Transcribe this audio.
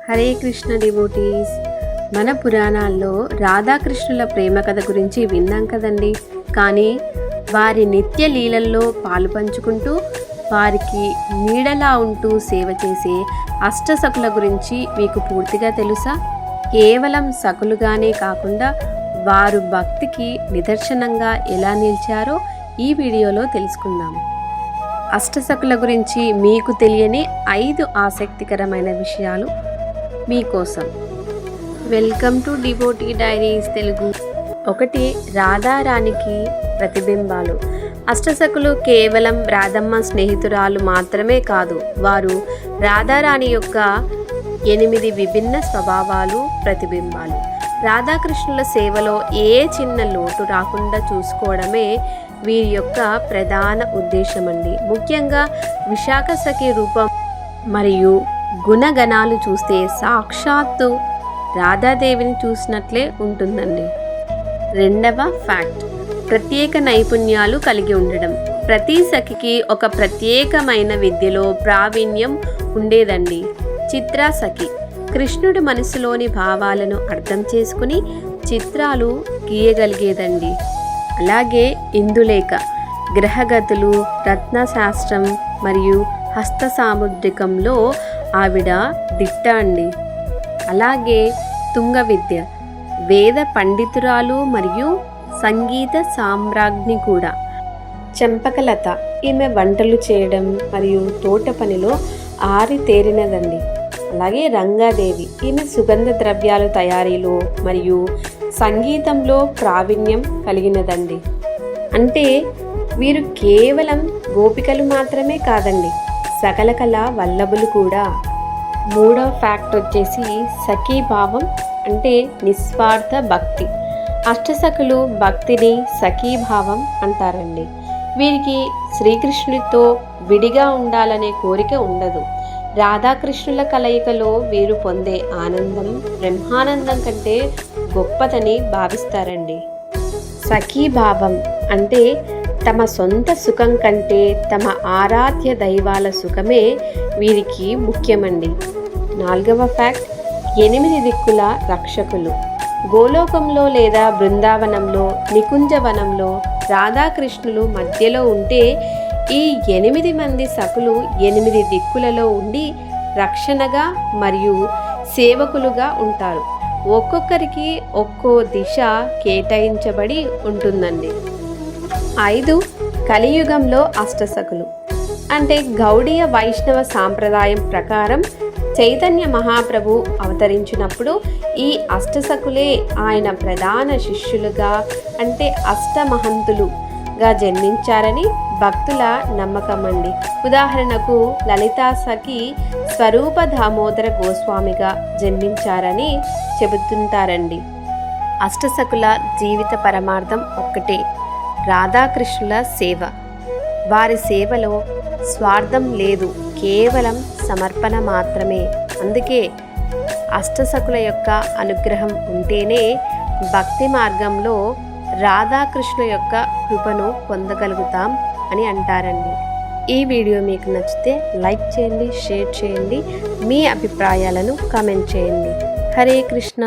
Hare Krishna devotees. మన పురాణాల్లో రాధాకృష్ణుల ప్రేమ కథ గురించి విన్నాం కదండి. కానీ వారి నిత్య లీలల్లో పాలు పంచుకుంటూ వారికి నీడలా ఉంటూ సేవ చేసే అష్టసకుల గురించి మీకు పూర్తిగా తెలుసా? కేవలం సకులుగానే కాకుండా వారు భక్తికి నిదర్శనంగా ఎలా నిలిచారో ఈ వీడియోలో తెలుసుకుందాం. అష్టసకుల గురించి మీకు తెలియని 5 ఆసక్తికరమైన విషయాలు మీకోసం. Welcome to devotee diaries Telugu. 1. రాధారాణికి ప్రతిబింబాలు. అష్టసకులు కేవలం రాధమ్మ స్నేహితురాలు మాత్రమే కాదు, వారు రాధారాణి యొక్క 8 విభిన్న స్వభావాలు ప్రతిబింబాలు. రాధాకృష్ణుల సేవలో ఏ చిన్న లోటు రాకుండా చూసుకోవడమే వీరి యొక్క ప్రధాన ఉద్దేశమండి. ముఖ్యంగా విశాఖ సఖి రూపం మరియు గుణగణాలు చూస్తే సాక్షాత్తు రాధాదేవిని చూసినట్లే ఉంటుందండి. 2వ ఫ్యాక్ట్, ప్రత్యేక నైపుణ్యాలు కలిగి ఉండడం. ప్రతి సఖికి ఒక ప్రత్యేకమైన విద్యలో ప్రావీణ్యం ఉండేదండి. చిత్రా సఖి కృష్ణుడి మనసులోని భావాలను అర్థం చేసుకుని చిత్రాలు గీయగలిగేదండి. అలాగే ఇందులేఖ గ్రహగతులు, రత్నశాస్త్రం మరియు హస్త సాముద్రికంలో ఆవిడ దిట్ట అండి. అలాగే తుంగ విద్య, వేద పండితురాలు మరియు సంగీత సామ్రాజ్ఞి కూడా. చంపకలత, ఈమె వంటలు చేయడం మరియు తోట పనిలో ఆరితేరినదండి. అలాగే రంగాదేవి, ఈమె సుగంధ ద్రవ్యాల తయారీలో మరియు సంగీతంలో ప్రావీణ్యం కలిగినదండి. అంటే వీరు కేవలం గోపికలు మాత్రమే కాదండి, సకల కళ వల్లభులు కూడా. 3వ ఫ్యాక్ట్ వచ్చేసి సఖీభావం, అంటే నిస్వార్థ భక్తి. అష్టసఖులు భక్తిని సఖీభావం అంటారండి. వీరికి శ్రీకృష్ణుడితో విడిగా ఉండాలనే కోరిక ఉండదు. రాధాకృష్ణుల కలయికలో వీరు పొందే ఆనందం బ్రహ్మానందం కంటే గొప్పదని భావిస్తారండి. సఖీభావం అంటే తమ సొంత సుఖం కంటే తమ ఆరాధ్య దైవాల సుఖమే వీరికి ముఖ్యమండి. 4వ ఫ్యాక్ట్, 8 దిక్కుల రక్షకులు. గోలోకంలో లేదా బృందావనంలో నికుంజవనంలో రాధాకృష్ణులు మధ్యలో ఉంటే ఈ 8 మంది సఖులు 8 దిక్కులలో ఉండి రక్షణగా మరియు సేవకులుగా ఉంటారు. ఒక్కొక్కరికి ఒక్కో దిశ కేటాయించబడి ఉంటుందండి. 5. కలియుగంలో అష్టసకులు. అంటే గౌడీయ వైష్ణవ సాంప్రదాయం ప్రకారం చైతన్య మహాప్రభు అవతరించినప్పుడు ఈ అష్టసకులే ఆయన ప్రధాన శిష్యులుగా, అంటే అష్టమహంతులుగా జన్మించారని భక్తుల నమ్మకం అండి. ఉదాహరణకు లలితా సఖి స్వరూప దామోదర గోస్వామిగా జన్మించారని చెబుతుంటారండి. అష్టసకుల జీవిత పరమార్థం ఒక్కటే, రాధాకృష్ణుల సేవ. వారి సేవలో స్వార్థం లేదు, కేవలం సమర్పణ మాత్రమే. అందుకే అష్టసకుల యొక్క అనుగ్రహం ఉంటేనే భక్తి మార్గంలో రాధాకృష్ణ యొక్క కృపను పొందగలుగుతాం అని అంటారండి. ఈ వీడియో మీకు నచ్చితే లైక్ చేయండి, షేర్ చేయండి, మీ అభిప్రాయాలను కామెంట్ చేయండి. హరే కృష్ణ.